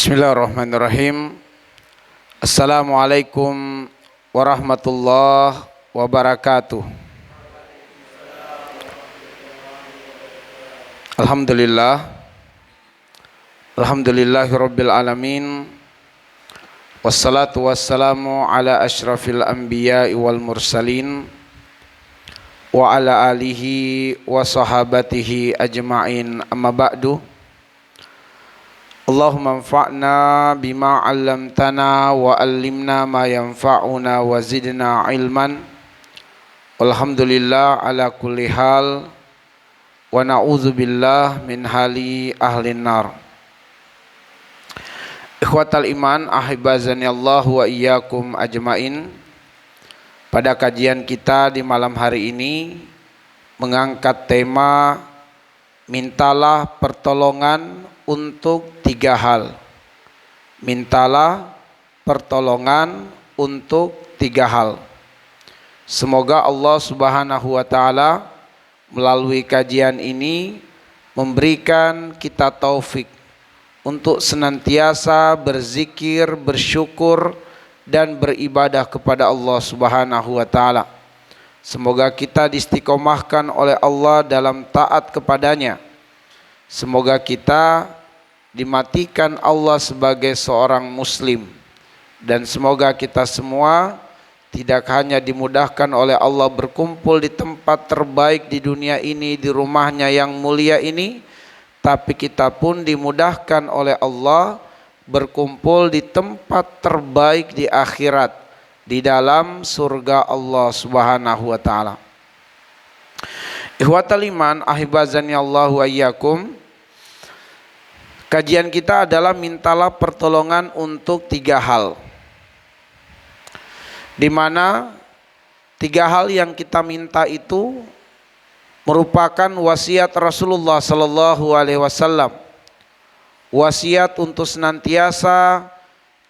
Bismillahirrahmanirrahim. Assalamualaikum warahmatullahi wabarakatuh. Alhamdulillah. Alhamdulillahirabbil alamin. Wassalatu wassalamu ala asyrafil anbiya'i wal mursalin wa ala alihi wa sahabatihi ajma'in, amma ba'du. Allahumma anfa'na bima 'allamtana wa 'allimna ma yanfa'una wa zidna ilman. Walhamdulillah ala kulli hal wa na'udzubillah min hali ahlin nar. Ikhwatal iman, ahibazani Allah wa iyyakum ajmain. Pada kajian kita di malam hari ini mengangkat tema mintalah pertolongan untuk 3 hal. Mintalah pertolongan untuk 3 hal. Semoga Allah Subhanahu wa taala melalui kajian ini memberikan kita taufik untuk senantiasa berzikir, bersyukur dan beribadah kepada Allah Subhanahu wa taala. Semoga kita diistiqomahkan oleh Allah dalam taat kepadanya. Semoga kita dimatikan Allah sebagai seorang muslim, dan semoga kita semua tidak hanya dimudahkan oleh Allah berkumpul di tempat terbaik di dunia ini, di rumahnya yang mulia ini, tapi kita pun dimudahkan oleh Allah berkumpul di tempat terbaik di akhirat, di dalam surga Allah Subhanahu wa taala. Ikhwatal iman, ahibazani Allah wa iyyakum. Kajian kita adalah mintalah pertolongan untuk 3 hal. Di mana 3 hal yang kita minta itu merupakan wasiat Rasulullah sallallahu alaihi wasallam. Wasiat untuk senantiasa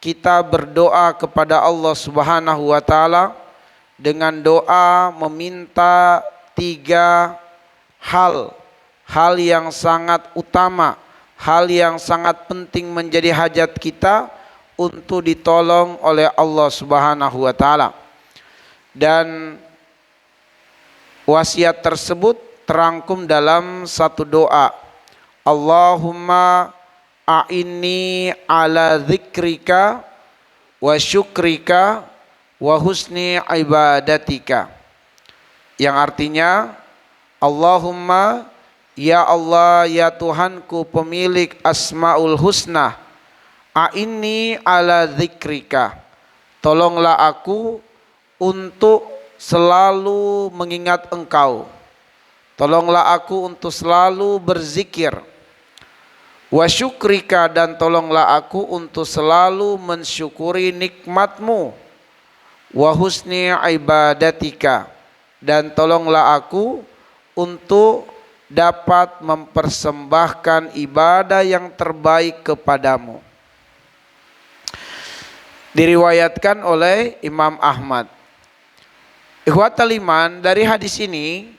kita berdoa kepada Allah Subhanahu wa taala dengan doa meminta 3 hal yang sangat utama, hal yang sangat penting menjadi hajat kita untuk ditolong oleh Allah Subhanahu wa taala. Dan wasiat tersebut terangkum dalam satu doa. Allahumma a'inni ala dzikrika wa syukrika wa husni ibadatika. Yang artinya, Allahumma, ya Allah, ya Tuhanku pemilik asmaul husna, a'inni ala dzikrika, tolonglah aku untuk selalu mengingat Engkau, tolonglah aku untuk selalu berzikir, wa syukrika, dan tolonglah aku untuk selalu mensyukuri nikmat-Mu, wa husni ibadatika, dan tolonglah aku untuk dapat mempersembahkan ibadah yang terbaik kepadamu. Diriwayatkan oleh Imam Ahmad. Ikhwatal iman, dari hadis ini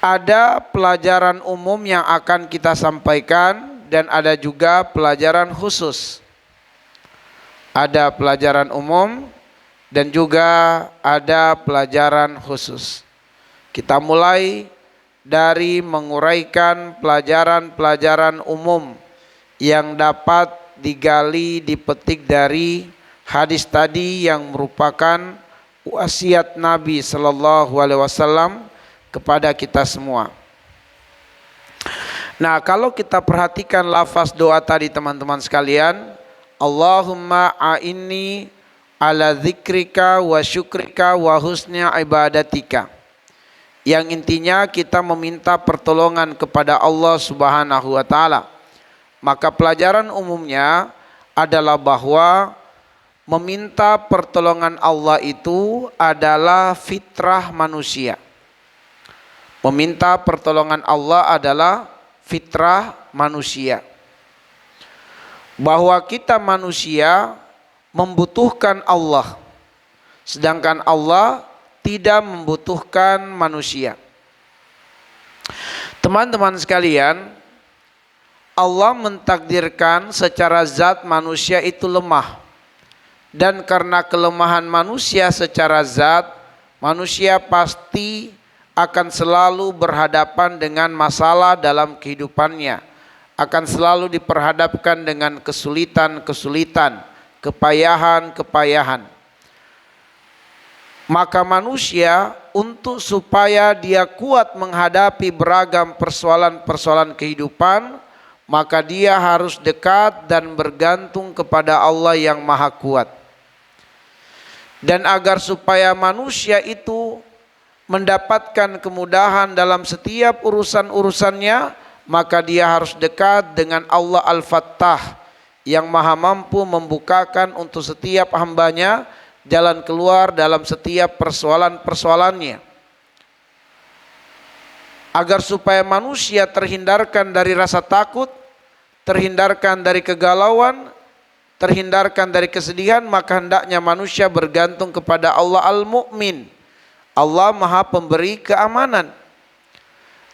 ada pelajaran umum yang akan kita sampaikan dan ada juga pelajaran khusus. Ada pelajaran umum dan juga ada pelajaran khusus. Kita mulai dari menguraikan pelajaran-pelajaran umum yang dapat digali, dipetik dari hadis tadi yang merupakan wasiat Nabi sallallahu alaihi wasallam kepada kita semua. Nah, kalau kita perhatikan lafaz doa tadi teman-teman sekalian, Allahumma a'inni ala dzikrika wa syukrika wa husni ibadatika. Yang intinya kita meminta pertolongan kepada Allah Subhanahu wa taala. Maka pelajaran umumnya adalah bahwa meminta pertolongan Allah itu adalah fitrah manusia. Meminta pertolongan Allah adalah fitrah manusia. Bahwa kita manusia membutuhkan Allah, sedangkan Allah tidak membutuhkan manusia. Teman-teman sekalian, Allah mentakdirkan secara zat manusia itu lemah. Dan karena kelemahan manusia secara zat, manusia pasti akan selalu berhadapan dengan masalah dalam kehidupannya. Akan selalu diperhadapkan dengan kesulitan-kesulitan, kepayahan-kepayahan. Maka manusia untuk supaya dia kuat menghadapi beragam persoalan-persoalan kehidupan, maka dia harus dekat dan bergantung kepada Allah yang Maha Kuat. Dan agar supaya manusia itu mendapatkan kemudahan dalam setiap urusan-urusannya, maka dia harus dekat dengan Allah Al-Fattah yang Maha mampu membukakan untuk setiap hambanya jalan keluar dalam setiap persoalan-persoalannya. Agar supaya manusia terhindarkan dari rasa takut, terhindarkan dari kegalauan, terhindarkan dari kesedihan, maka hendaknya manusia bergantung kepada Allah Al-Mu'min. Allah Maha Pemberi keamanan.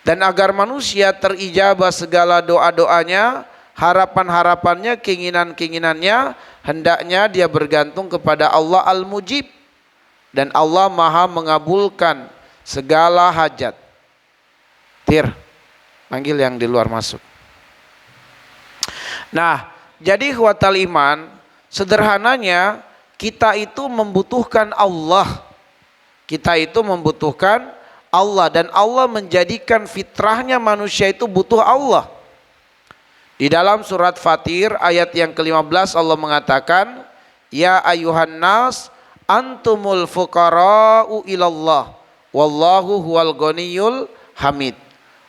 Dan agar manusia terijabah segala doa-doanya, harapan-harapannya, keinginan-keinginannya, hendaknya dia bergantung kepada Allah Al-Mujib. Dan Allah Maha mengabulkan segala hajat. Tir, panggil yang di luar masuk. Nah, jadi ikhwatal iman, sederhananya kita itu membutuhkan Allah. Kita itu membutuhkan Allah, dan Allah menjadikan fitrahnya manusia itu butuh Allah. Di dalam surat Fatir ayat yang ke-15 Allah mengatakan, ya ayuhan nas antumul fuqara'u ilallah wallahu huwal ghaniyul hamid.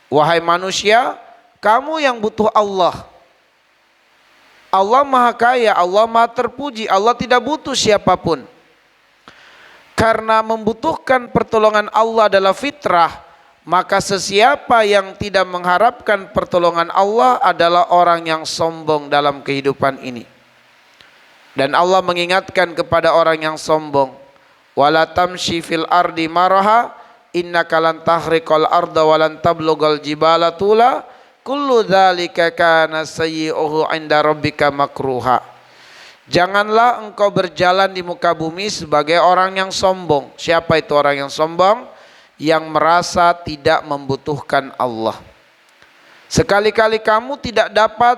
Wahai manusia, kamu yang butuh Allah. Allah Maha Kaya, Allah Maha Terpuji, Allah tidak butuh siapapun. Karena membutuhkan pertolongan Allah adalah fitrah, maka sesiapa yang tidak mengharapkan pertolongan Allah adalah orang yang sombong dalam kehidupan ini. Dan Allah mengingatkan kepada orang yang sombong, wala tamshi fil ardi maraha innaka lan tahriqal arda wa lan tablughal jibala tula kullu dzalika kana sayyi'uhu 'inda rabbika makruha. Janganlah engkau berjalan di muka bumi sebagai orang yang sombong. Siapa itu orang yang sombong? Yang merasa tidak membutuhkan Allah. Sekali-kali kamu tidak dapat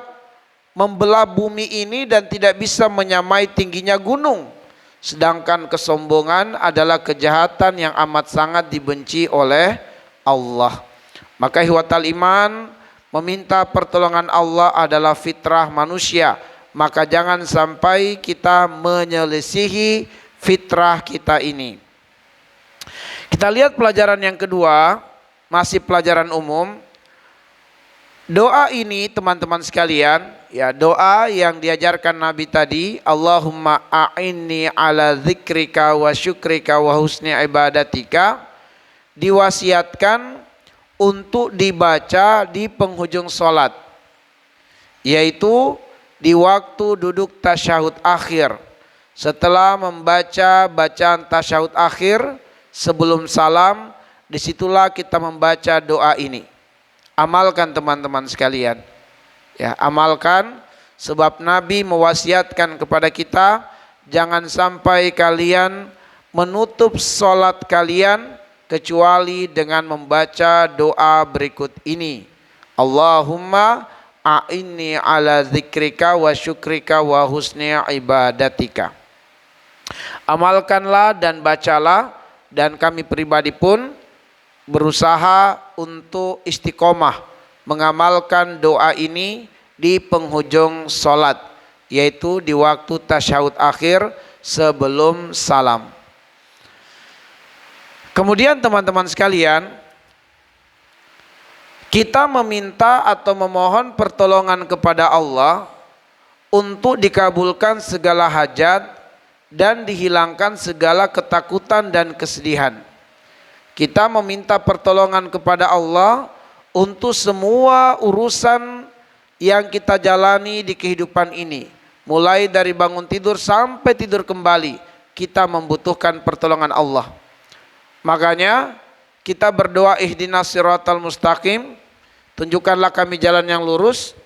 membelah bumi ini dan tidak bisa menyamai tingginya gunung. Sedangkan kesombongan adalah kejahatan yang amat sangat dibenci oleh Allah. Maka ihwatal iman, meminta pertolongan Allah adalah fitrah manusia. Maka jangan sampai kita menyelisihi fitrah kita ini. Kita lihat pelajaran yang kedua, masih pelajaran umum. Doa ini teman-teman sekalian, ya, doa yang diajarkan Nabi tadi, Allahumma a'inni ala dzikrika wa syukrika wa husni ibadatika, diwasiatkan untuk dibaca di penghujung sholat, yaitu di waktu duduk tasyahud akhir. Setelah membaca bacaan tasyahud akhir sebelum salam, disitulah kita membaca doa ini. Amalkan teman-teman sekalian, ya, amalkan, sebab Nabi mewasiatkan kepada kita, jangan sampai kalian menutup sholat kalian kecuali dengan membaca doa berikut ini. Allahumma a'inni ala dzikrika wa syukrika wa husni ibadatika. Amalkanlah dan bacalah, dan kami pribadi pun berusaha untuk istiqomah mengamalkan doa ini di penghujung sholat, yaitu di waktu tasyahud akhir sebelum salam. Kemudian teman-teman sekalian, kita meminta atau memohon pertolongan kepada Allah untuk dikabulkan segala hajat dan dihilangkan segala ketakutan dan kesedihan. Kita meminta pertolongan kepada Allah untuk semua urusan yang kita jalani di kehidupan ini. Mulai dari bangun tidur sampai tidur kembali, kita membutuhkan pertolongan Allah. Makanya kita berdoa ihdinas siratal mustaqim, tunjukkanlah kami jalan yang lurus.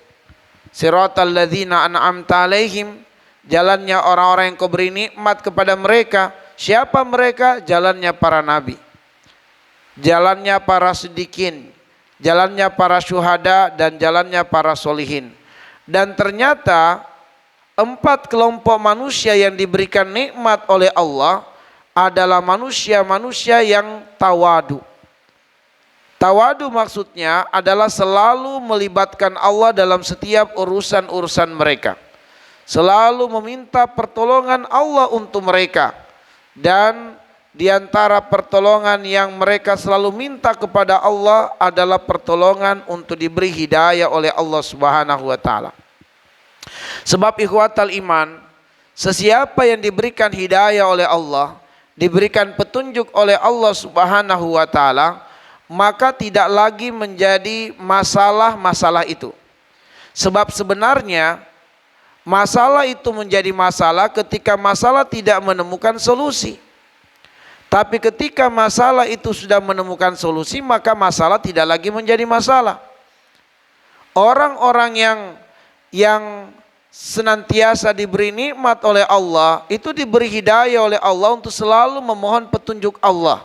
siratal ladzina an'amta alaihim, jalannya orang-orang yang kau beri nikmat kepada mereka. Siapa mereka? Jalannya para nabi, jalannya para siddiqin, jalannya para syuhada, dan jalannya para solihin. Dan ternyata 4 kelompok manusia yang diberikan nikmat oleh Allah adalah manusia-manusia yang tawadu. Tawadu maksudnya adalah selalu melibatkan Allah dalam setiap urusan-urusan mereka, selalu meminta pertolongan Allah untuk mereka. Dan di antara pertolongan yang mereka selalu minta kepada Allah adalah pertolongan untuk diberi hidayah oleh Allah Subhanahu wa taala. Sebab ikhwatal iman, sesiapa yang diberikan hidayah oleh Allah, diberikan petunjuk oleh Allah Subhanahu wa taala, maka tidak lagi menjadi masalah-masalah itu. Sebab sebenarnya masalah itu menjadi masalah ketika masalah tidak menemukan solusi. Tapi ketika masalah itu sudah menemukan solusi, maka masalah tidak lagi menjadi masalah. Orang-orang yang senantiasa diberi nikmat oleh Allah, itu diberi hidayah oleh Allah untuk selalu memohon petunjuk Allah,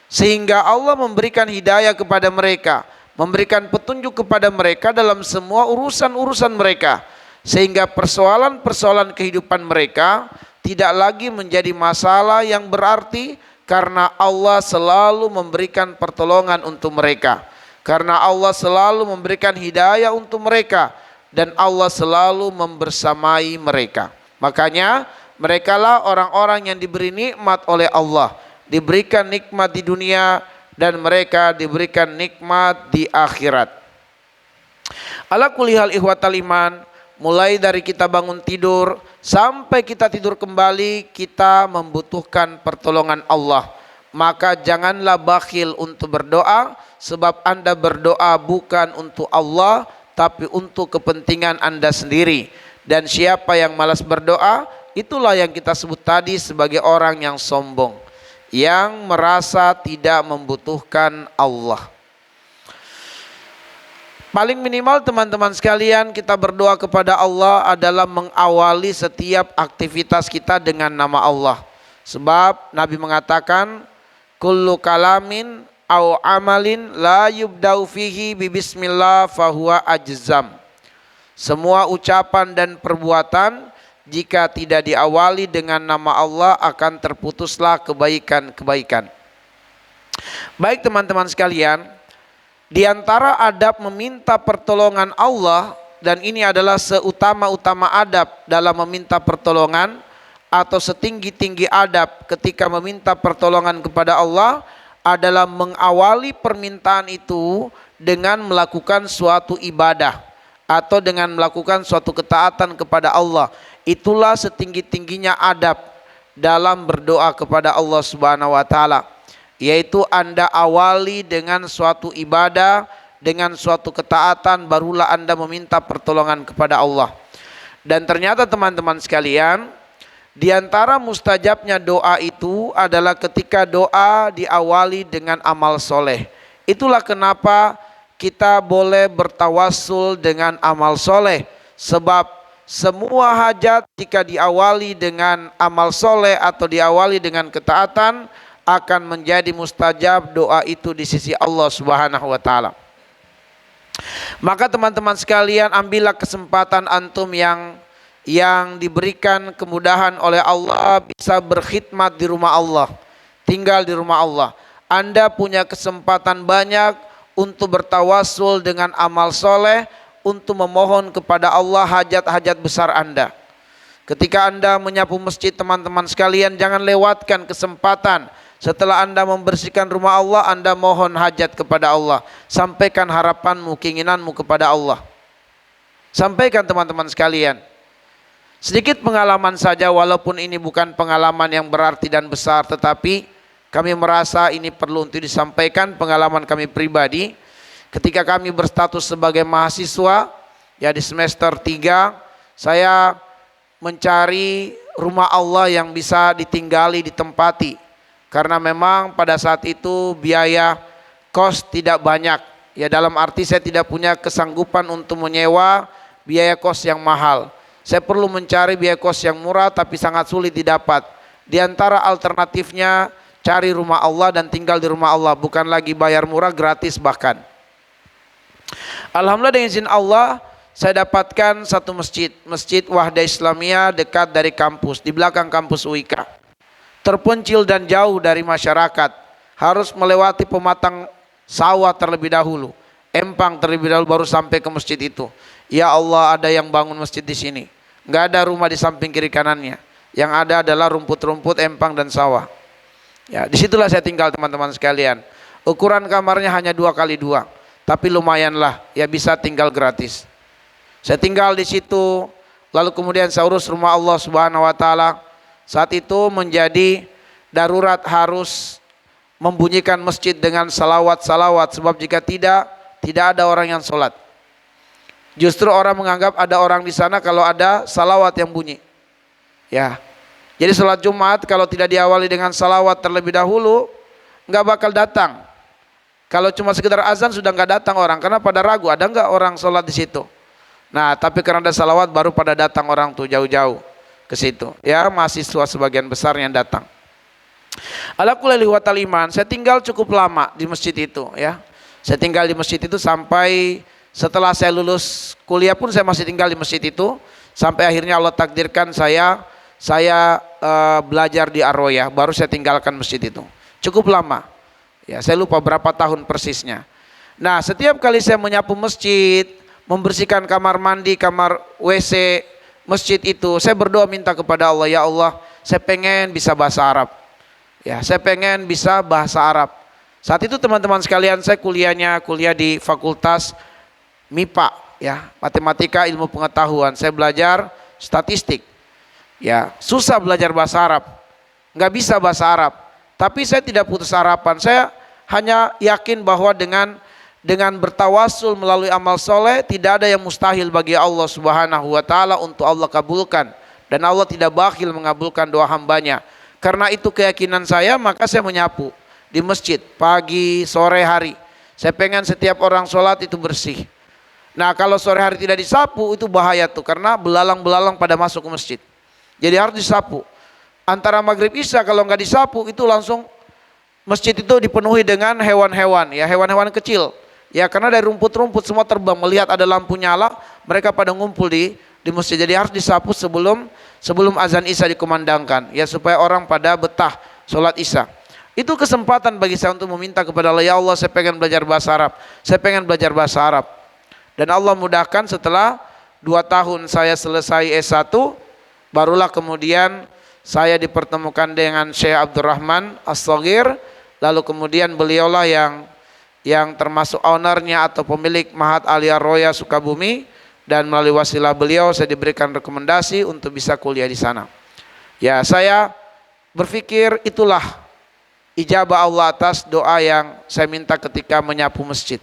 sehingga Allah memberikan hidayah kepada mereka, memberikan petunjuk kepada mereka dalam semua urusan-urusan mereka, sehingga persoalan-persoalan kehidupan mereka tidak lagi menjadi masalah yang berarti, karena Allah selalu memberikan pertolongan untuk mereka, karena Allah selalu memberikan hidayah untuk mereka, dan Allah selalu membersamai mereka. Makanya merekalah orang-orang yang diberi nikmat oleh Allah, diberikan nikmat di dunia, dan mereka diberikan nikmat di akhirat. Ala kulli hal ikhwatal iman, mulai dari kita bangun tidur sampai kita tidur kembali, kita membutuhkan pertolongan Allah. Maka janganlah bakhil untuk berdoa, sebab Anda berdoa bukan untuk Allah, tapi untuk kepentingan Anda sendiri. Dan siapa yang malas berdoa, itulah yang kita sebut tadi sebagai orang yang sombong, yang merasa tidak membutuhkan Allah. Paling minimal teman-teman sekalian, kita berdoa kepada Allah adalah mengawali setiap aktivitas kita dengan nama Allah. Sebab Nabi mengatakan, kullu kalamin au amalin la yubda'u fihi bi bismillah fahuwa ajzam. Semua ucapan dan perbuatan jika tidak diawali dengan nama Allah akan terputuslah kebaikan-kebaikan. Baik teman-teman sekalian, di antara adab meminta pertolongan Allah, dan ini adalah seutama-utama adab dalam meminta pertolongan, atau setinggi-tinggi adab ketika meminta pertolongan kepada Allah, adalah mengawali permintaan itu dengan melakukan suatu ibadah atau dengan melakukan suatu ketaatan kepada Allah. Itulah setinggi-tingginya adab dalam berdoa kepada Allah Subhanahu wa taala, yaitu Anda awali dengan suatu ibadah, dengan suatu ketaatan, barulah Anda meminta pertolongan kepada Allah. Dan ternyata teman-teman sekalian, di antara mustajabnya doa itu adalah ketika doa diawali dengan amal soleh. Itulah kenapa kita boleh bertawassul dengan amal soleh. Sebab semua hajat jika diawali dengan amal soleh atau diawali dengan ketaatan, akan menjadi mustajab doa itu di sisi Allah Subhanahu wa taala. Maka teman-teman sekalian, ambillah kesempatan antum yang diberikan kemudahan oleh Allah bisa berkhidmat di rumah Allah, tinggal di rumah Allah. Anda punya kesempatan banyak untuk bertawassul dengan amal soleh, untuk memohon kepada Allah hajat-hajat besar Anda. Ketika Anda menyapu masjid teman-teman sekalian, jangan lewatkan kesempatan. Setelah Anda membersihkan rumah Allah, Anda mohon hajat kepada Allah. Sampaikan harapanmu, keinginanmu kepada Allah. Sampaikan teman-teman sekalian. Sedikit pengalaman saja, walaupun ini bukan pengalaman yang berarti dan besar, tetapi kami merasa ini perlu untuk disampaikan. Pengalaman kami pribadi ketika kami berstatus sebagai mahasiswa, ya di semester 3, saya mencari rumah Allah yang bisa ditinggali, ditempati. Karena memang pada saat itu biaya kos tidak banyak, ya dalam arti saya tidak punya kesanggupan untuk menyewa biaya kos yang mahal. Saya perlu mencari biaya kos yang murah tapi sangat sulit didapat. Di antara alternatifnya cari rumah Allah dan tinggal di rumah Allah, bukan lagi bayar murah, gratis bahkan. Alhamdulillah dengan izin Allah saya dapatkan satu masjid, Masjid Wahdah Islamiyah dekat dari kampus, di belakang kampus UIK. Terpencil dan jauh dari masyarakat, harus melewati pematang sawah terlebih dahulu, empang terlebih dahulu baru sampai ke masjid itu. Ya Allah, ada yang bangun masjid di sini. Nggak ada rumah di samping kiri kanannya. Yang ada adalah rumput-rumput, empang dan sawah. Ya, disitulah saya tinggal teman-teman sekalian. Ukuran kamarnya hanya 2x2, tapi lumayanlah, ya bisa tinggal gratis. Saya tinggal di situ, lalu kemudian saya urus rumah Allah Subhanahu wa taala. Saat itu menjadi darurat harus membunyikan masjid dengan salawat-salawat, sebab jika tidak ada orang yang sholat. Justru orang menganggap ada orang di sana kalau ada salawat yang bunyi. Ya, jadi sholat Jumat kalau tidak diawali dengan salawat terlebih dahulu, nggak bakal datang. Kalau cuma sekedar azan sudah nggak datang orang, karena pada ragu ada nggak orang sholat di situ. Nah, tapi karena ada salawat baru pada datang orang tuh jauh-jauh ke situ. Ya, mahasiswa sebagian besar yang datang. Ala kulli ihwatal iman, saya tinggal cukup lama di masjid itu, ya. Saya tinggal di masjid itu sampai setelah saya lulus kuliah pun saya masih tinggal di masjid itu sampai akhirnya Allah takdirkan saya belajar di Ar-Royah, baru saya tinggalkan masjid itu. Cukup lama. Ya, saya lupa berapa tahun persisnya. Nah, setiap kali saya menyapu masjid, membersihkan kamar mandi, kamar WC masjid itu, saya berdoa minta kepada Allah, ya Allah, saya pengen bisa bahasa Arab. Ya, saya pengen bisa bahasa Arab. Saat itu teman-teman sekalian, saya kuliah di Fakultas MIPA, ya, Matematika Ilmu Pengetahuan. Saya belajar statistik. Ya, susah belajar bahasa Arab. Nggak bisa bahasa Arab. Tapi saya tidak putus harapan. Saya hanya yakin bahwa dengan bertawasul melalui amal soleh, tidak ada yang mustahil bagi Allah Subhanahu wa taala untuk Allah kabulkan, dan Allah tidak bakhil mengabulkan doa hambanya. Karena itu keyakinan saya, maka saya menyapu di masjid pagi, sore hari. Saya pengen setiap orang sholat itu bersih. Nah, kalau sore hari tidak disapu itu bahaya tuh, karena belalang-belalang pada masuk ke masjid. Jadi harus disapu. Antara maghrib isya kalau nggak disapu itu langsung masjid itu dipenuhi dengan hewan-hewan, ya, hewan-hewan kecil. Ya, karena dari rumput-rumput semua terbang, melihat ada lampu nyala, mereka pada ngumpul di masjid. Jadi harus disapu sebelum azan isya dikumandangkan, ya, supaya orang pada betah sholat isya. Itu kesempatan bagi saya untuk meminta kepada Allah, ya Allah, saya pengen belajar bahasa Arab. Saya pengen belajar bahasa Arab. Dan Allah mudahkan, setelah 2 tahun saya selesai S1, barulah kemudian saya dipertemukan dengan Syekh Abdurrahman As-Shaghir. Lalu kemudian beliaulah yang termasuk ownernya atau pemilik Mahat Aliyah Roya Sukabumi, dan melalui wasilah beliau saya diberikan rekomendasi untuk bisa kuliah di sana. Ya, saya berpikir itulah ijabah Allah atas doa yang saya minta ketika menyapu masjid.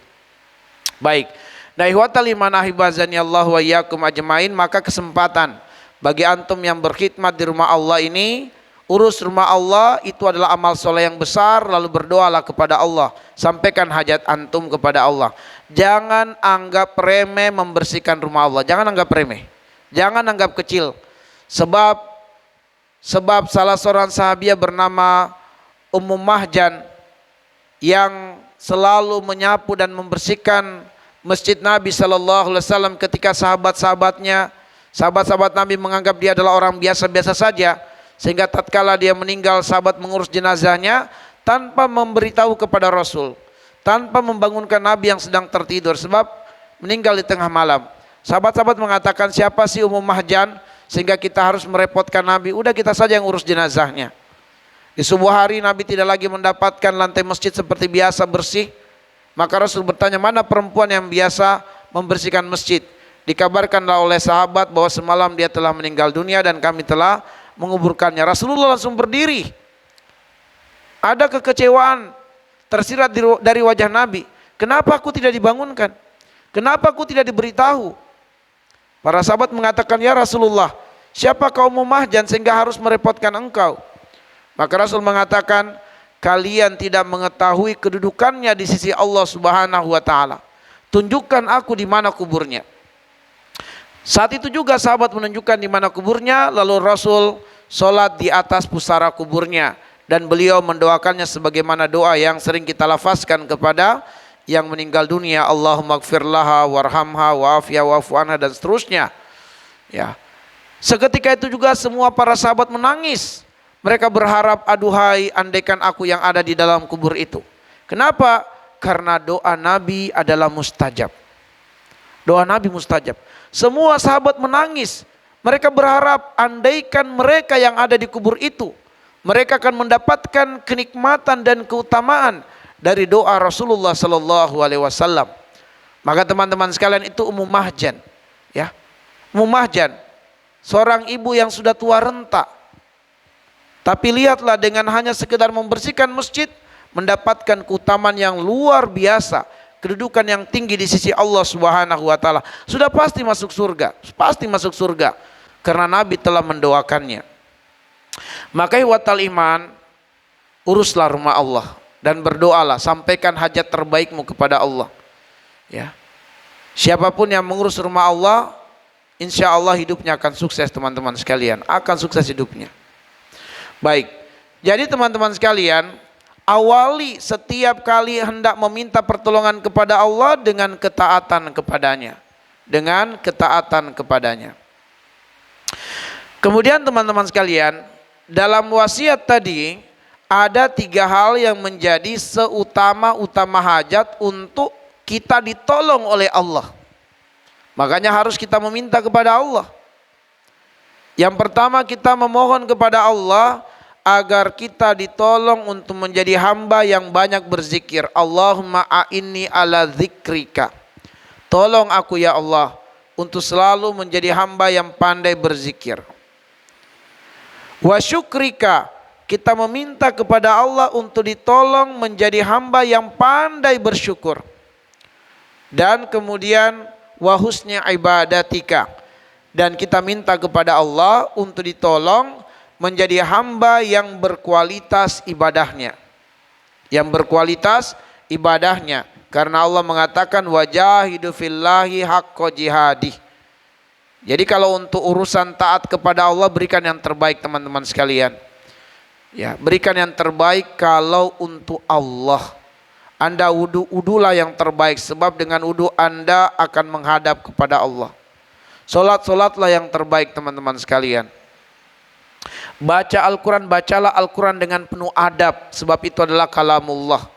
Baik. Nah, ihwatal iman ahibazani Allah wa iyyakum ajmain, maka kesempatan bagi antum yang berkhidmat di rumah Allah ini, urus rumah Allah itu adalah amal soleh yang besar. Lalu berdoalah kepada Allah, sampaikan hajat antum kepada Allah. Jangan anggap remeh membersihkan rumah Allah, jangan anggap remeh, jangan anggap kecil. Sebab salah seorang sahabiah bernama Ummu Mahjan yang selalu menyapu dan membersihkan masjid Nabi SAW ketika sahabat Nabi menganggap dia adalah orang biasa-biasa saja, sehingga tatkala dia meninggal sahabat mengurus jenazahnya tanpa memberitahu kepada Rasul, tanpa membangunkan Nabi yang sedang tertidur, sebab meninggal di tengah malam. Sahabat-sahabat mengatakan, siapa sih Ummu Mahjan sehingga kita harus merepotkan Nabi? Udah kita saja yang urus jenazahnya. Di subuh hari Nabi tidak lagi mendapatkan lantai masjid seperti biasa bersih. Maka Rasul bertanya, mana perempuan yang biasa membersihkan masjid? Dikabarkanlah oleh sahabat bahwa semalam dia telah meninggal dunia dan kami telah menguburkannya. Rasulullah langsung berdiri. Ada kekecewaan tersirat dari wajah Nabi. Kenapa aku tidak dibangunkan? Kenapa aku tidak diberitahu? Para sahabat mengatakan, ya Rasulullah, siapa kaum Mahjan sehingga harus merepotkan engkau? Maka Rasul mengatakan, kalian tidak mengetahui kedudukannya di sisi Allah Subhanahu wa taala. Tunjukkan aku di mana kuburnya. Saat itu juga sahabat menunjukkan di mana kuburnya, lalu Rasul sholat di atas pusara kuburnya dan beliau mendoakannya sebagaimana doa yang sering kita lafazkan kepada yang meninggal dunia, Allahumma gfir laha warhamha wa'afiha wa'fu anha, dan seterusnya. Ya. Seketika itu juga semua para sahabat menangis. Mereka berharap, aduhai andaikan aku yang ada di dalam kubur itu. Kenapa? Karena doa Nabi adalah mustajab. Doa Nabi mustajab. Semua sahabat menangis. Mereka berharap andaikan mereka yang ada di kubur itu, mereka akan mendapatkan kenikmatan dan keutamaan dari doa Rasulullah sallallahu alaihi wasallam. Maka teman-teman sekalian, itu Ummu Mahjan, ya. Ummu Mahjan, seorang ibu yang sudah tua renta. Tapi lihatlah, dengan hanya sekedar membersihkan masjid mendapatkan keutamaan yang luar biasa, kedudukan yang tinggi di sisi Allah Subhanahu wa taala. Sudah pasti masuk surga, pasti masuk surga karena Nabi telah mendoakannya. Maka ikhwatal iman, uruslah rumah Allah dan berdoalah, sampaikan hajat terbaikmu kepada Allah. Ya. Siapapun yang mengurus rumah Allah, insya Allah hidupnya akan sukses teman-teman sekalian, akan sukses hidupnya. Baik, jadi teman-teman sekalian, awali setiap kali hendak meminta pertolongan kepada Allah dengan ketaatan kepadanya, dengan ketaatan kepadanya. Kemudian teman-teman sekalian, dalam wasiat tadi ada 3 hal yang menjadi seutama-utama hajat untuk kita ditolong oleh Allah. Makanya harus kita meminta kepada Allah. Yang pertama, kita memohon kepada Allah agar kita ditolong untuk menjadi hamba yang banyak berzikir. Allahumma a'inni ala zikrika. Tolong aku ya Allah untuk selalu menjadi hamba yang pandai berzikir. Wa syukrika, kita meminta kepada Allah untuk ditolong menjadi hamba yang pandai bersyukur. Dan kemudian wa husni ibadatika, dan kita minta kepada Allah untuk ditolong menjadi hamba yang berkualitas ibadahnya. Yang berkualitas ibadahnya. Karena Allah mengatakan wajahidu fillahi haqqa jihadih. Jadi kalau untuk urusan taat kepada Allah, berikan yang terbaik teman-teman sekalian. Ya, berikan yang terbaik kalau untuk Allah. Anda wudulah yang terbaik, sebab dengan wudu Anda akan menghadap kepada Allah. Solatlah yang terbaik teman-teman sekalian. Baca Al-Quran, bacalah Al-Quran dengan penuh adab, sebab itu adalah kalamullah.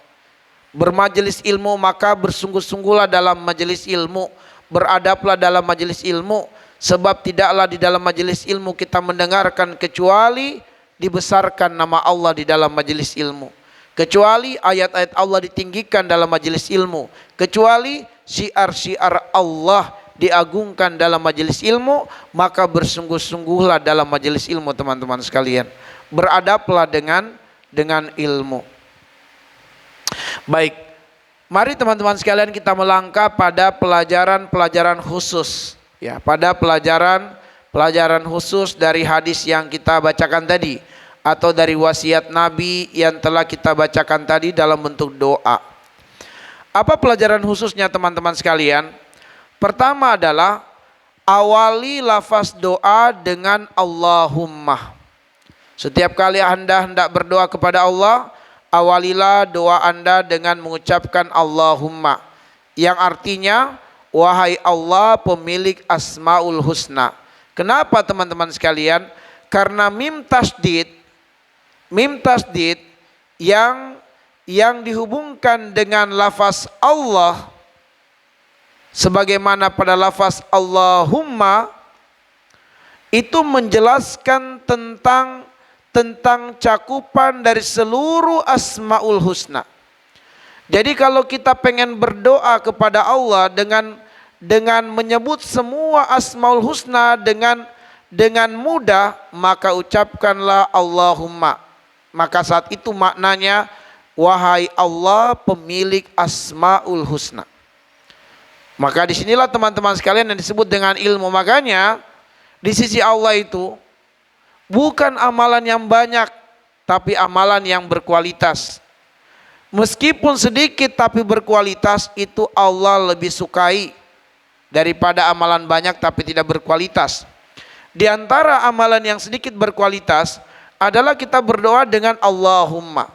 Bermajelis ilmu, maka bersungguh-sungguhlah dalam majelis ilmu, beradablah dalam majelis ilmu, sebab tidaklah di dalam majelis ilmu kita mendengarkan kecuali dibesarkan nama Allah di dalam majelis ilmu, kecuali ayat-ayat Allah ditinggikan dalam majelis ilmu, kecuali syiar-syiar Allah diagungkan dalam majelis ilmu. Maka bersungguh-sungguhlah dalam majelis ilmu teman-teman sekalian, beradablah dengan ilmu. Baik, mari teman-teman sekalian kita melangkah pada pelajaran-pelajaran khusus, ya, pada pelajaran khusus dari hadis yang kita bacakan tadi, atau dari wasiat Nabi yang telah kita bacakan tadi dalam bentuk doa. Apa pelajaran khususnya teman-teman sekalian? Pertama adalah awali lafaz doa dengan Allahumma. Setiap kali Anda hendak berdoa kepada Allah, awalilah doa Anda dengan mengucapkan Allahumma, yang artinya wahai Allah pemilik asmaul husna. Kenapa teman-teman sekalian? Karena mim tasdid yang dihubungkan dengan lafaz Allah, sebagaimana pada lafaz Allahumma, itu menjelaskan tentang cakupan dari seluruh asmaul husna. Jadi kalau kita pengen berdoa kepada Allah dengan menyebut semua asmaul husna dengan mudah, maka ucapkanlah Allahumma. Maka saat itu maknanya wahai Allah pemilik asmaul husna. Maka disinilah teman-teman sekalian yang disebut dengan ilmu. Makanya di sisi Allah itu bukan amalan yang banyak, tapi amalan yang berkualitas. Meskipun sedikit tapi berkualitas, itu Allah lebih sukai. daripada amalan banyak tapi tidak berkualitas. Di antara amalan yang sedikit berkualitas adalah kita berdoa dengan Allahumma.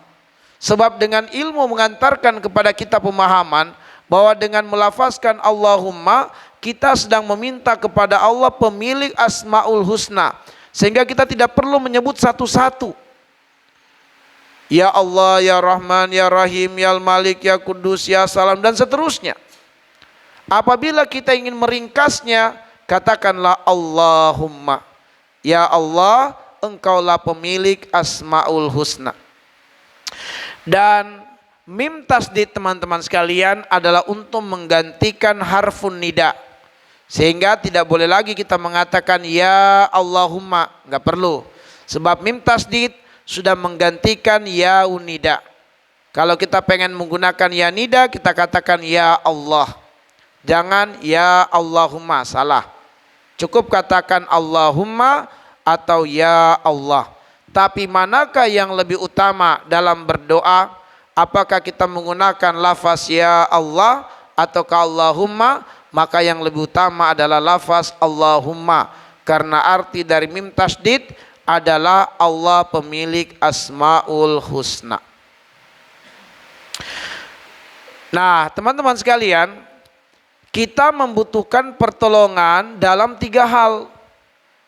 Sebab dengan ilmu mengantarkan kepada kita pemahaman bahwa dengan melafazkan Allahumma kita sedang meminta kepada Allah pemilik Asmaul Husna, sehingga kita tidak perlu menyebut satu-satu. Ya Allah, Ya Rahman, Ya Rahim, Ya Malik, Ya Kudus, Ya Salam, dan seterusnya. Apabila kita ingin meringkasnya, katakanlah Allahumma. Ya Allah, Engkaulah pemilik Asmaul Husna. Dan mim tasdid teman-teman sekalian adalah untuk menggantikan harfun nida. Sehingga tidak boleh lagi kita mengatakan Ya Allahumma, nggak perlu. Sebab mim tasdid sudah menggantikan ya unida. Kalau kita pengen menggunakan ya nida, kita katakan ya Allah. Jangan ya Allahumma, salah. Cukup katakan Allahumma atau ya Allah. Tapi manakah yang lebih utama dalam berdoa? Apakah kita menggunakan lafaz ya Allah atau Allahumma? Maka yang lebih utama adalah lafaz Allahumma, karena arti dari mim tasdid adalah Allah pemilik Asmaul Husna. Nah, teman-teman sekalian, kita membutuhkan pertolongan dalam 3 hal.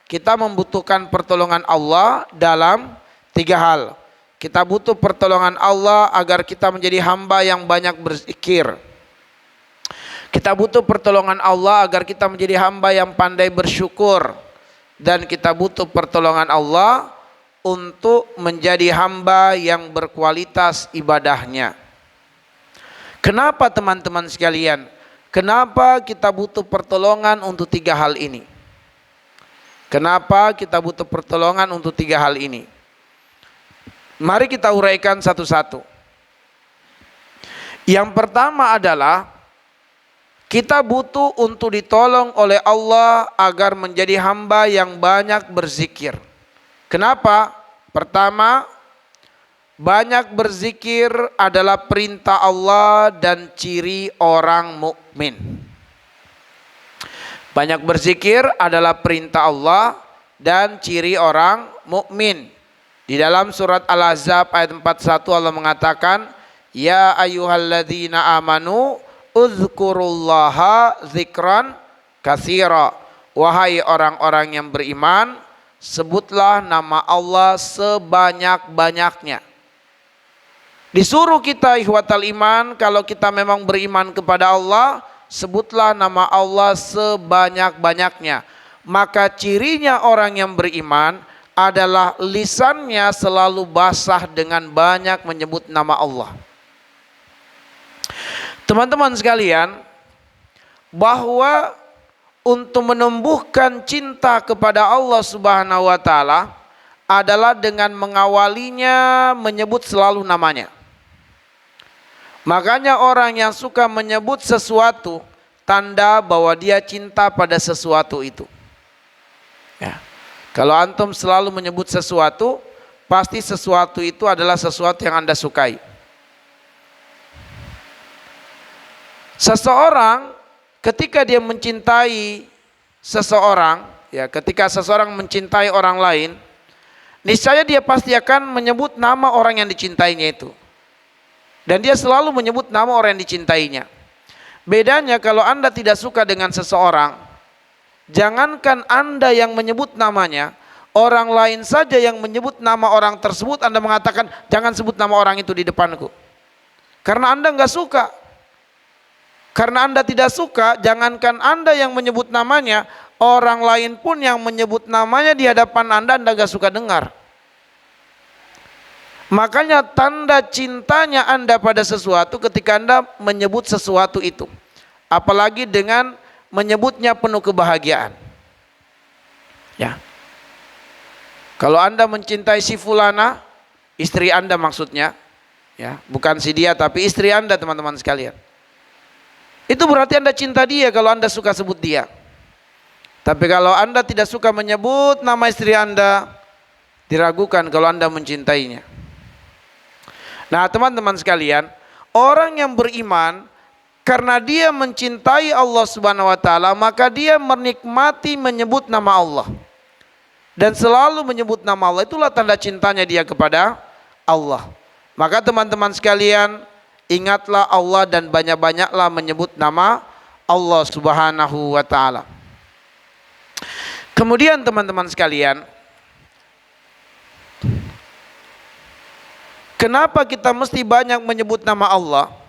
Kita membutuhkan pertolongan Allah dalam 3 hal. Kita butuh pertolongan Allah agar kita menjadi hamba yang banyak berzikir. Kita butuh pertolongan Allah agar kita menjadi hamba yang pandai bersyukur. Dan kita butuh pertolongan Allah untuk menjadi hamba yang berkualitas ibadahnya. Kenapa teman-teman sekalian? Kenapa kita butuh pertolongan untuk 3 hal ini? Kenapa kita butuh pertolongan untuk 3 hal ini? Mari kita uraikan satu-satu. Yang pertama adalah kita butuh untuk ditolong oleh Allah agar menjadi hamba yang banyak berzikir. Kenapa? Pertama, banyak berzikir adalah perintah Allah dan ciri orang mukmin. Banyak berzikir adalah perintah Allah dan ciri orang mukmin. Di dalam surat Al-Ahzab ayat 41 Allah mengatakan, Ya ayyuhalladzina amanu uzkurullaha zikran katsira. Wahai orang-orang yang beriman, sebutlah nama Allah sebanyak-banyaknya. Disuruh kita ikhwatal iman, kalau kita memang beriman kepada Allah, sebutlah nama Allah sebanyak-banyaknya. Maka cirinya orang yang beriman adalah lisannya selalu basah dengan banyak menyebut nama Allah. Teman-teman sekalian, bahwa untuk menumbuhkan cinta kepada Allah Subhanahu wa taala adalah dengan mengawalinya menyebut selalu namanya. Makanya orang yang suka menyebut sesuatu, tanda bahwa dia cinta pada sesuatu itu. Ya. Kalau antum selalu menyebut sesuatu, pasti sesuatu itu adalah sesuatu yang Anda sukai. Seseorang ketika dia mencintai seseorang, ya, ketika seseorang mencintai orang lain, niscaya dia pasti akan menyebut nama orang yang dicintainya itu. Dan dia selalu menyebut nama orang yang dicintainya. Bedanya kalau Anda tidak suka dengan seseorang, jangankan Anda yang menyebut namanya, orang lain saja yang menyebut nama orang tersebut, Anda mengatakan jangan sebut nama orang itu di depanku. Karena Anda nggak suka. Karena Anda tidak suka, jangankan Anda yang menyebut namanya, orang lain pun yang menyebut namanya di hadapan Anda nggak suka dengar. Makanya tanda cintanya Anda pada sesuatu ketika Anda menyebut sesuatu itu. Apalagi dengan menyebutnya penuh kebahagiaan. Ya. Kalau Anda mencintai si fulana, istri Anda maksudnya, ya, bukan si dia tapi istri Anda, teman-teman sekalian. Itu berarti Anda cinta dia kalau Anda suka sebut dia. Tapi kalau Anda tidak suka menyebut nama istri Anda, diragukan kalau Anda mencintainya. Nah, teman-teman sekalian, orang yang beriman Karena dia mencintai Allah Subhanahu wa taala, maka dia menikmati menyebut nama Allah. Dan selalu menyebut nama Allah, itulah tanda cintanya dia kepada Allah. Maka teman-teman sekalian, ingatlah Allah dan banyak-banyaklah menyebut nama Allah Subhanahu wa taala. Kemudian teman-teman sekalian, kenapa kita mesti banyak menyebut nama Allah?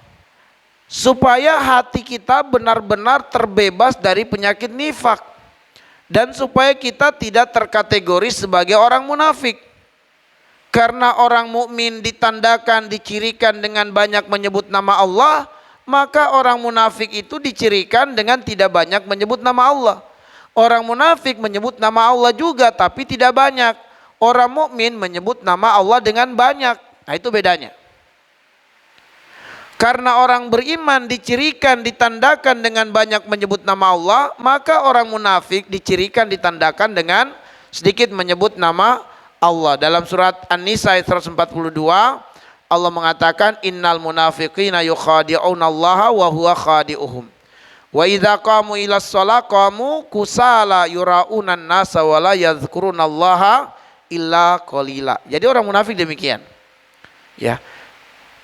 Supaya hati kita benar-benar terbebas dari penyakit nifak, dan supaya kita tidak terkategori sebagai orang munafik. Karena orang mukmin ditandakan, dicirikan dengan banyak menyebut nama Allah, maka orang munafik itu dicirikan dengan tidak banyak menyebut nama Allah. Orang munafik menyebut nama Allah juga tapi tidak banyak. Orang mukmin menyebut nama Allah dengan banyak. Nah, itu bedanya. Karena orang beriman dicirikan, ditandakan dengan banyak menyebut nama Allah, maka orang munafik dicirikan, ditandakan dengan sedikit menyebut nama Allah. Dalam surat An-Nisa ayat 142, Allah mengatakan, innal munafiqina yukhadi'una Allah wa huwa khadi'uhum. Wa idza qamu ila shalah qamu kusala yura'unan nasa wa la yadhkurunallaha illa qalila. Jadi orang munafik demikian. Ya.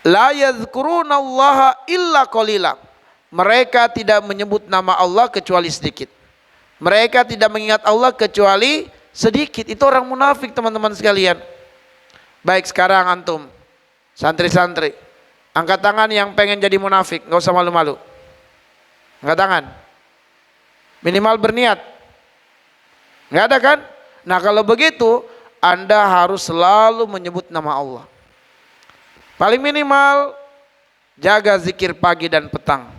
La yadhkurunallaha illa qalila. Mereka tidak menyebut nama Allah kecuali sedikit. Mereka tidak mengingat Allah kecuali sedikit. Itu orang munafik, teman-teman sekalian. Baik, sekarang antum santri-santri, angkat tangan yang pengen jadi munafik, nggak usah malu-malu. Angkat tangan. Minimal berniat. Nggak ada kan? Nah, kalau begitu Anda harus selalu menyebut nama Allah. Paling minimal jaga zikir pagi dan petang.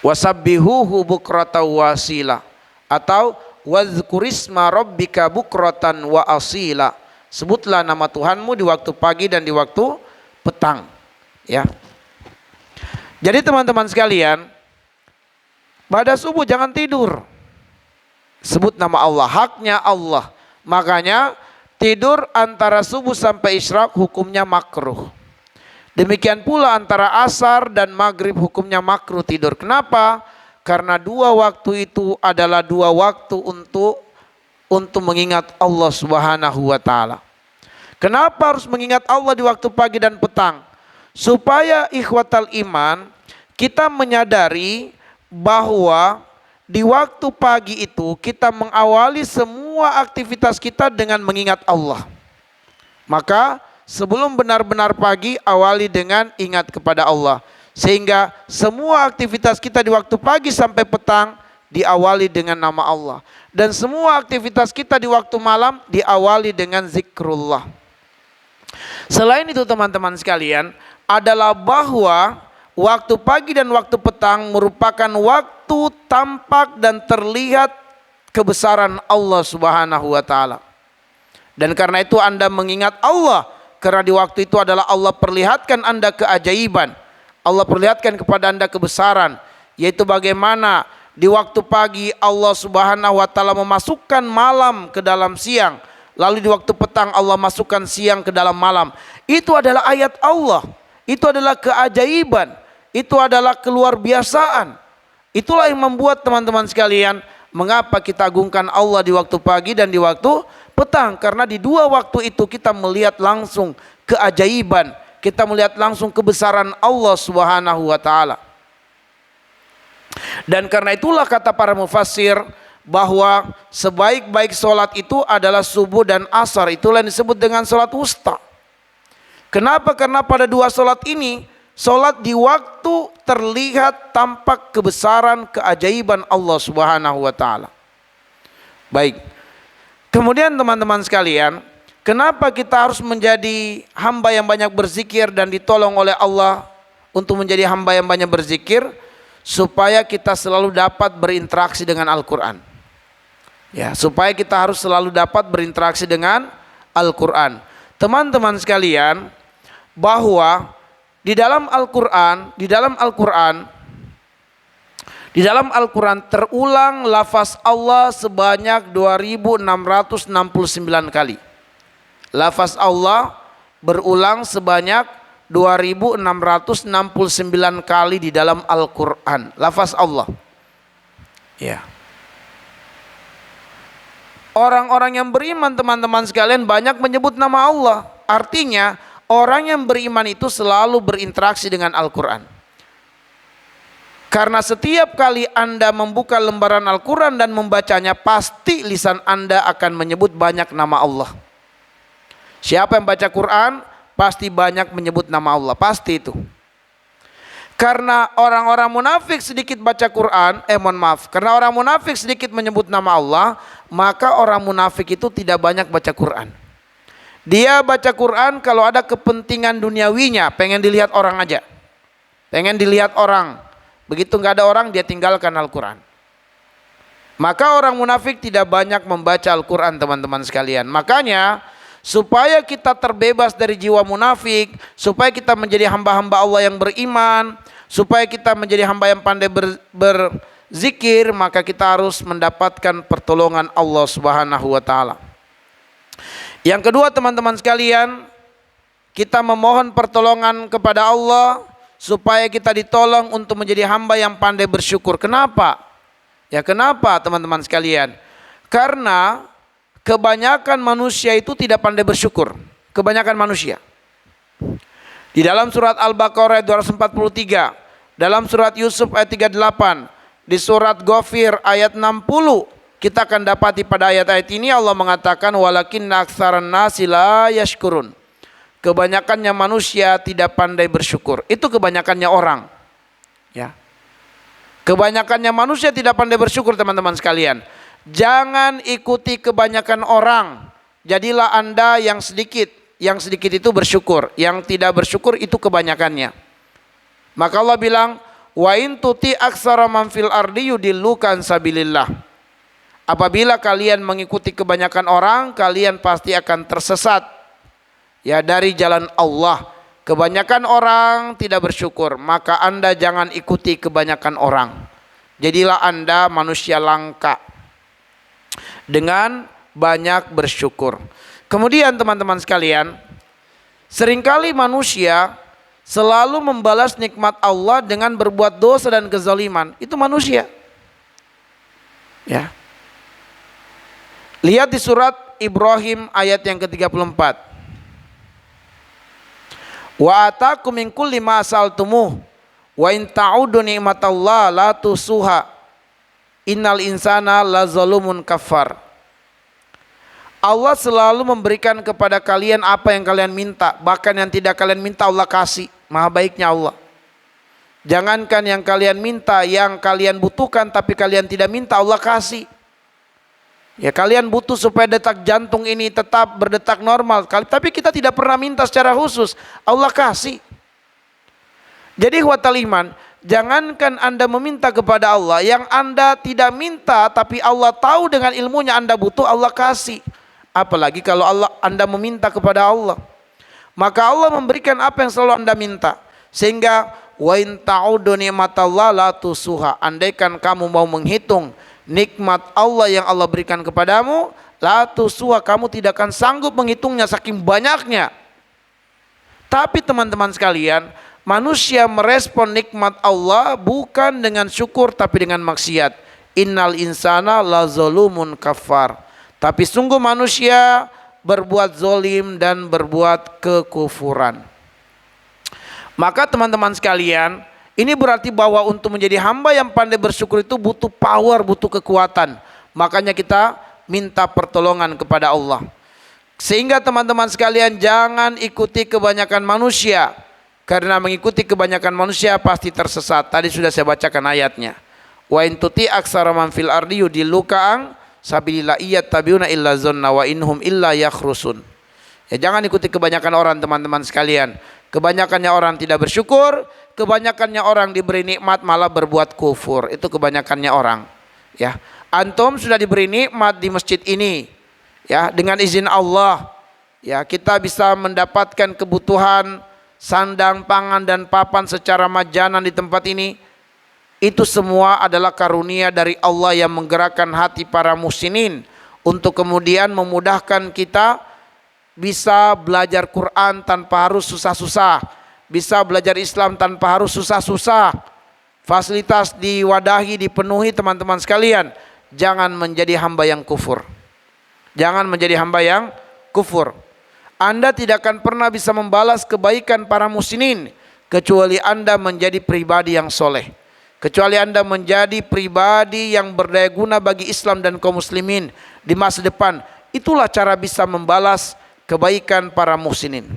Wasabbihuhu bukratan wa asila, atau wadzkurisma rabbika bukratan wa asila. Sebutlah nama Tuhanmu di waktu pagi dan di waktu petang. Ya. Jadi teman-teman sekalian, pada subuh jangan tidur. Sebut nama Allah, haknya Allah. Makanya tidur antara subuh sampai isyraq hukumnya makruh. Demikian pula antara asar dan maghrib hukumnya makruh tidur. Kenapa? Karena dua waktu itu adalah dua waktu untuk mengingat Allah Subhanahu wa taala. Kenapa harus mengingat Allah di waktu pagi dan petang? Supaya ikhwatal iman, kita menyadari bahwa di waktu pagi itu kita mengawali semua aktivitas kita dengan mengingat Allah. Maka sebelum benar-benar pagi, awali dengan ingat kepada Allah. Sehingga semua aktivitas kita di waktu pagi sampai petang diawali dengan nama Allah. Dan semua aktivitas kita di waktu malam diawali dengan zikrullah. Selain itu teman-teman sekalian, adalah bahwa waktu pagi dan waktu petang merupakan waktu tampak dan terlihat kebesaran Allah Subhanahu wa taala. Dan karena itu Anda mengingat Allah, karena di waktu itu adalah Allah perlihatkan Anda keajaiban. Allah perlihatkan kepada Anda kebesaran, yaitu bagaimana di waktu pagi Allah Subhanahu wa taala memasukkan malam ke dalam siang, lalu di waktu petang Allah masukkan siang ke dalam malam. Itu adalah ayat Allah. Itu adalah keajaiban. Itu adalah keluar biasaan. Itulah yang membuat teman-teman sekalian, mengapa kita agungkan Allah di waktu pagi dan di waktu petang. Karena di dua waktu itu kita melihat langsung keajaiban. Kita melihat langsung kebesaran Allah Subhanahu wa taala. Dan karena itulah kata para mufassir bahwa sebaik-baik solat itu adalah subuh dan asar. Itulah yang disebut dengan solat wusta. Kenapa? Karena pada dua solat ini, solat di waktu terlihat tampak kebesaran keajaiban Allah Subhanahu wa taala. Baik. Kemudian teman-teman sekalian, kenapa kita harus menjadi hamba yang banyak berzikir dan ditolong oleh Allah untuk menjadi hamba yang banyak berzikir? Supaya kita selalu dapat berinteraksi dengan Al-Quran. Ya, supaya kita harus selalu dapat berinteraksi dengan Al-Quran. Teman-teman sekalian, bahwa di dalam Al-Quran terulang lafaz Allah sebanyak 2669 kali. Lafaz Allah berulang sebanyak 2669 kali di dalam Al-Quran. Lafaz Allah. Ya. Orang-orang yang beriman teman-teman sekalian banyak menyebut nama Allah. Artinya orang yang beriman itu selalu berinteraksi dengan Al-Quran. Karena setiap kali Anda membuka lembaran Al-Quran dan membacanya, pasti lisan Anda akan menyebut banyak nama Allah. Siapa yang baca Quran pasti banyak menyebut nama Allah, pasti itu. Karena orang-orang munafik sedikit baca Quran, karena orang munafik sedikit menyebut nama Allah, maka orang munafik itu tidak banyak baca Quran. Dia baca Quran kalau ada kepentingan duniawinya, pengen dilihat orang aja, pengen dilihat orang. Begitu nggak ada orang, dia tinggalkan Al-Quran. Maka orang munafik tidak banyak membaca Al-Quran, teman-teman sekalian. Makanya supaya kita terbebas dari jiwa munafik, supaya kita menjadi hamba-hamba Allah yang beriman, supaya kita menjadi hamba yang pandai berzikir, maka kita harus mendapatkan pertolongan Allah Subhanahu wa taala. Yang kedua, teman-teman sekalian, kita memohon pertolongan kepada Allah supaya kita ditolong untuk menjadi hamba yang pandai bersyukur. Kenapa? Ya kenapa teman-teman sekalian? Karena kebanyakan manusia itu tidak pandai bersyukur. Kebanyakan manusia. Di dalam surat Al-Baqarah 243, dalam surat Yusuf ayat 38, di surat Ghafir ayat 60, kita akan dapati pada ayat-ayat ini Allah mengatakan walakinna aktsaran nasi la yashkurun. Kebanyakannya manusia tidak pandai bersyukur. Itu kebanyakannya orang. Ya. Kebanyakannya manusia tidak pandai bersyukur, teman-teman sekalian. Jangan ikuti kebanyakan orang. Jadilah Anda yang sedikit. Yang sedikit itu bersyukur. Yang tidak bersyukur itu kebanyakannya. Maka Allah bilang, wa in tuti aksara man fil ardi yudillukan sabilillah. Apabila kalian mengikuti kebanyakan orang, kalian pasti akan tersesat. Ya, dari jalan Allah. Kebanyakan orang tidak bersyukur, maka Anda jangan ikuti kebanyakan orang. Jadilah Anda manusia langka dengan banyak bersyukur. Kemudian teman-teman sekalian, seringkali manusia selalu membalas nikmat Allah dengan berbuat dosa dan kezaliman. Itu manusia. Ya. Lihat di surat Ibrahim ayat yang ke-34. Wa atakum min kulli ma sa'altumuh wa in ta'udu ni'matallahi la tusuha innal insana lazalumun kafar. Allah selalu memberikan kepada kalian apa yang kalian minta, bahkan yang tidak kalian minta Allah kasih. Maha baiknya Allah. Jangankan yang kalian minta, yang kalian butuhkan tapi kalian tidak minta, Allah kasih. Ya, kalian butuh supaya detak jantung ini tetap berdetak normal, tapi kita tidak pernah minta secara khusus, Allah kasih. Jadi ikhwatal iman, jangankan Anda meminta kepada Allah, yang Anda tidak minta tapi Allah tahu dengan ilmunya Anda butuh, Allah kasih. Apalagi kalau Anda meminta kepada Allah, maka Allah memberikan apa yang selalu Anda minta. Sehingga wa in ta'udu ni'matallahi la tusuha, andaikan kamu mau menghitung nikmat Allah yang Allah berikan kepadamu, la tusuha, kamu tidak akan sanggup menghitungnya saking banyaknya. Tapi teman-teman sekalian, manusia merespon nikmat Allah bukan dengan syukur tapi dengan maksiat. Innal insana lazalumun kafar. Tapi sungguh manusia berbuat zolim dan berbuat kekufuran. Maka teman-teman sekalian, ini berarti bahwa untuk menjadi hamba yang pandai bersyukur itu butuh power, butuh kekuatan. Makanya kita minta pertolongan kepada Allah. Sehingga teman-teman sekalian jangan ikuti kebanyakan manusia. Karena mengikuti kebanyakan manusia pasti tersesat. Tadi sudah saya bacakan ayatnya. Wa in tuti aksara man fil ardi yudilluka an sabilillah iyattabiuna illa zanna wa inhum illa yakhrusun. Ya, jangan ikuti kebanyakan orang, teman-teman sekalian. Kebanyakannya orang tidak bersyukur, kebanyakannya orang diberi nikmat malah berbuat kufur. Itu kebanyakannya orang. Ya, antum sudah diberi nikmat di masjid ini. Ya, dengan izin Allah, ya kita bisa mendapatkan kebutuhan sandang, pangan dan papan secara majanan di tempat ini. Itu semua adalah karunia dari Allah yang menggerakkan hati para muslimin untuk kemudian memudahkan kita bisa belajar Quran tanpa harus susah-susah, bisa belajar Islam tanpa harus susah-susah. Fasilitas diwadahi, dipenuhi teman-teman sekalian. Jangan menjadi hamba yang kufur. Jangan menjadi hamba yang kufur. Anda tidak akan pernah bisa membalas kebaikan para muslimin kecuali Anda menjadi pribadi yang soleh. Kecuali Anda menjadi pribadi yang berdaya guna bagi Islam dan kaum muslimin di masa depan. Itulah cara bisa membalas kebaikan para muslimin.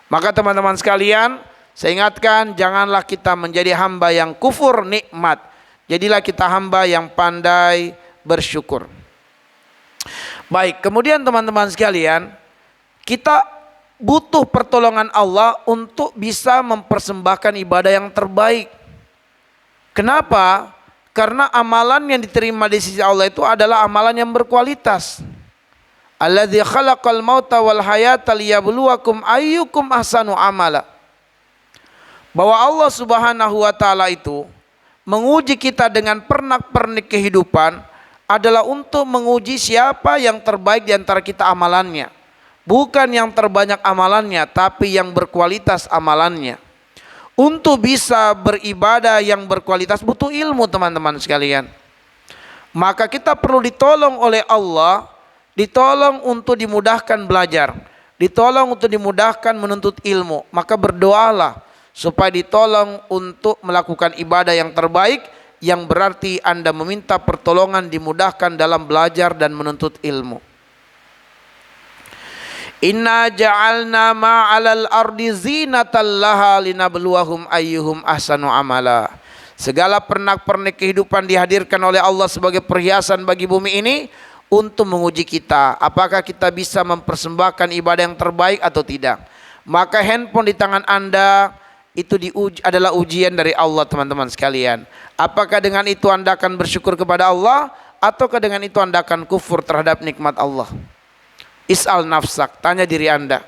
Maka teman-teman sekalian, saya ingatkan, janganlah kita menjadi hamba yang kufur nikmat. Jadilah kita hamba yang pandai bersyukur. Baik, kemudian teman-teman sekalian, kita butuh pertolongan Allah untuk bisa mempersembahkan ibadah yang terbaik. Kenapa? Karena amalan yang diterima di sisi Allah itu adalah amalan yang berkualitas. Alladzi khalaqal mauta wal hayata liyabluwakum ayyukum ahsanu amala. Bahwa Allah Subhanahu wa taala itu menguji kita dengan pernak-pernik kehidupan adalah untuk menguji siapa yang terbaik di antara kita amalannya. Bukan yang terbanyak amalannya, tapi yang berkualitas amalannya. Untuk bisa beribadah yang berkualitas butuh ilmu teman-teman sekalian. Maka kita perlu ditolong oleh Allah, ditolong untuk dimudahkan belajar, ditolong untuk dimudahkan menuntut ilmu. Maka berdoalah supaya ditolong untuk melakukan ibadah yang terbaik, yang berarti Anda meminta pertolongan dimudahkan dalam belajar dan menuntut ilmu. Inna ja'alna ma'alal ardi zinatan laha linabluwahum ayyuhum ahsanu amala. Segala pernak-pernik kehidupan dihadirkan oleh Allah sebagai perhiasan bagi bumi ini untuk menguji kita, apakah kita bisa mempersembahkan ibadah yang terbaik atau tidak. Maka handphone di tangan Anda itu adalah ujian dari Allah teman-teman sekalian. Apakah dengan itu Anda akan bersyukur kepada Allah, ataukah dengan itu Anda akan kufur terhadap nikmat Allah? Is'al nafsak, tanya diri Anda.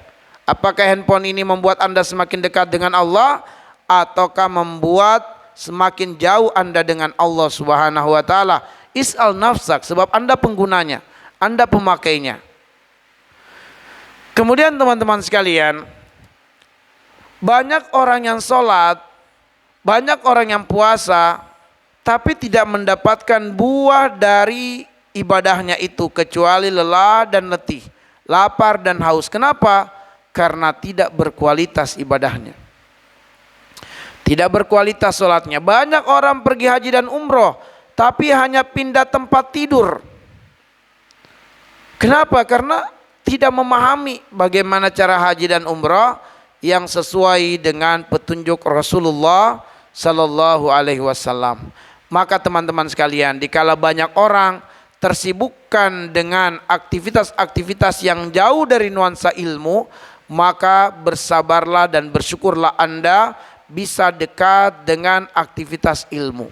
Apakah handphone ini membuat Anda semakin dekat dengan Allah, ataukah membuat semakin jauh Anda dengan Allah Subhanahu wa taala? Is'al nafsak, sebab Anda penggunanya, Anda pemakainya. Kemudian teman-teman sekalian, banyak orang yang sholat, banyak orang yang puasa, tapi tidak mendapatkan buah dari ibadahnya itu kecuali lelah dan letih, lapar dan haus. Kenapa? Karena tidak berkualitas ibadahnya, tidak berkualitas sholatnya. Banyak orang pergi haji dan umroh, tapi hanya pindah tempat tidur. Kenapa? Karena tidak memahami bagaimana cara haji dan umroh yang sesuai dengan petunjuk Rasulullah Sallallahu Alaihi Wasallam. Maka teman-teman sekalian, dikala banyak orang tersibukkan dengan aktivitas-aktivitas yang jauh dari nuansa ilmu, maka bersabarlah dan bersyukurlah Anda bisa dekat dengan aktivitas ilmu.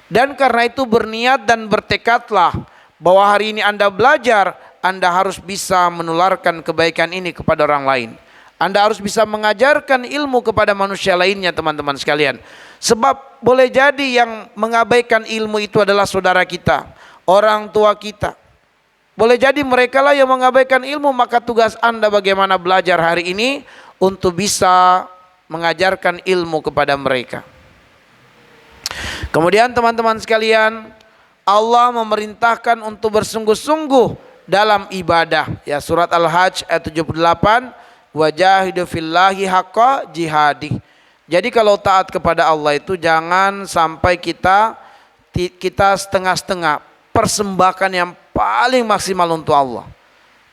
Dan karena itu berniat dan bertekadlah bahwa hari ini Anda belajar, Anda harus bisa menularkan kebaikan ini kepada orang lain. Anda harus bisa mengajarkan ilmu kepada manusia lainnya teman-teman sekalian. Sebab boleh jadi yang mengabaikan ilmu itu adalah saudara kita, orang tua kita. Boleh jadi mereka lah yang mengabaikan ilmu, maka tugas Anda bagaimana belajar hari ini untuk bisa mengajarkan ilmu kepada mereka. Kemudian teman-teman sekalian, Allah memerintahkan untuk bersungguh-sungguh dalam ibadah. Ya, surat Al-Hajj ayat 78, wajahidu fillahi haqqa jihadi. Jadi kalau taat kepada Allah itu jangan sampai kita setengah-setengah. Persembahkan yang paling maksimal untuk Allah,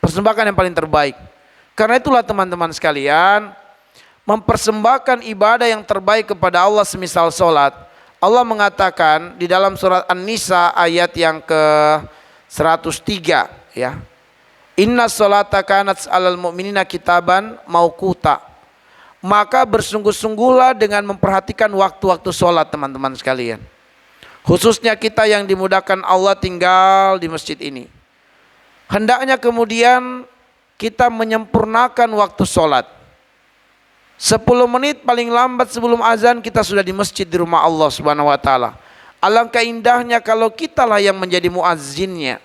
persembahkan yang paling terbaik. Karena itulah teman-teman sekalian, mempersembahkan ibadah yang terbaik kepada Allah semisal sholat. Allah mengatakan di dalam surat An-Nisa ayat yang ke 103, ya, inna sholata kanat alal mu'minina kitaban mauquta. Maka bersungguh-sungguhlah dengan memperhatikan waktu-waktu sholat teman-teman sekalian. Khususnya kita yang dimudahkan Allah tinggal di masjid ini. Hendaknya kemudian kita menyempurnakan waktu sholat. 10 menit paling lambat sebelum azan kita sudah di masjid di rumah Allah Subhanahu wa taala. Alangkah indahnya kalau kitalah yang menjadi muazzinnya,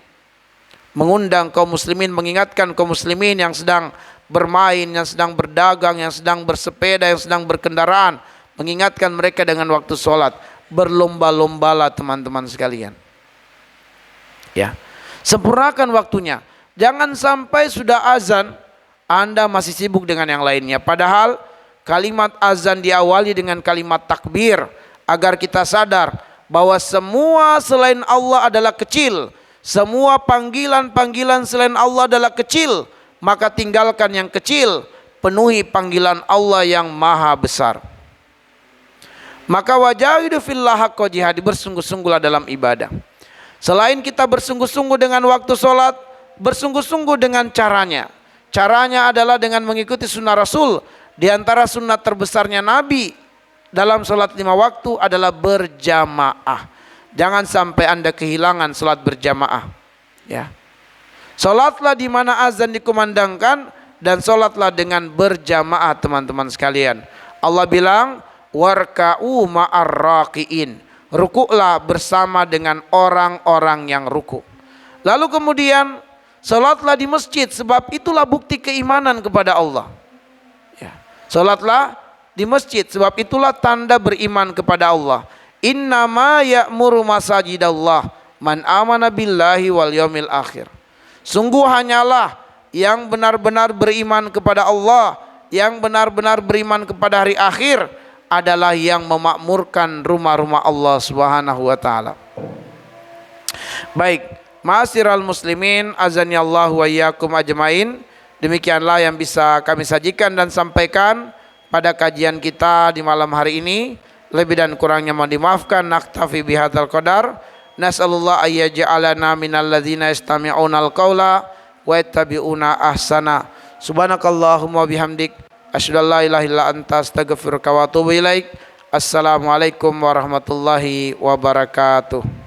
mengundang kaum muslimin, mengingatkan kaum muslimin yang sedang bermain, yang sedang berdagang, yang sedang bersepeda, yang sedang berkendaraan, mengingatkan mereka dengan waktu sholat. Berlomba-lombalah teman-teman sekalian. Ya, sempurnakan waktunya. Jangan sampai sudah azan Anda masih sibuk dengan yang lainnya. Padahal kalimat azan diawali dengan kalimat takbir agar kita sadar bahwa semua selain Allah adalah kecil. Semua panggilan-panggilan selain Allah adalah kecil. Maka tinggalkan yang kecil, penuhi panggilan Allah yang maha besar. Maka wajahidu fillah haqqa jihadi, bersungguh-sungguhlah dalam ibadah. Selain kita bersungguh-sungguh dengan waktu sholat, bersungguh-sungguh dengan caranya. Caranya adalah dengan mengikuti sunnah Rasul. Di antara sunnah terbesarnya Nabi dalam sholat 5 waktu adalah berjamaah. Jangan sampai Anda kehilangan sholat berjamaah. Ya. Sholatlah di mana azan dikumandangkan dan sholatlah dengan berjamaah teman-teman sekalian. Allah bilang, warka'u ma'ar raqiin. Rukuklah bersama dengan orang-orang yang ruku. Lalu kemudian sholatlah di masjid, sebab itulah bukti keimanan kepada Allah. Ya. Sholatlah di masjid, sebab itulah tanda beriman kepada Allah. Innama ya'muru masajidallah man amana billahi wal yaumil akhir. Sungguh hanyalah yang benar-benar beriman kepada Allah, yang benar-benar beriman kepada hari akhir adalah yang memakmurkan rumah-rumah Allah Subhanahu wa taala. Baik, ma'asyiral muslimin, azanillahu wa iyyakum ajmain. Demikianlah yang bisa kami sajikan dan sampaikan pada kajian kita di malam hari ini. Lebih dan kurangnya mohon dimaafkan. Naktafi bihadzal qadar. Nas'alullah ayyaj'alana minal ladzina yastami'unal qaula wa yattabi'una ahsana. Subhanakallahumma bihamdik asyhadu an la ilaha illa anta astaghfiruka wa atubu ilaik. Assalamualaikum warahmatullahi wabarakatuh.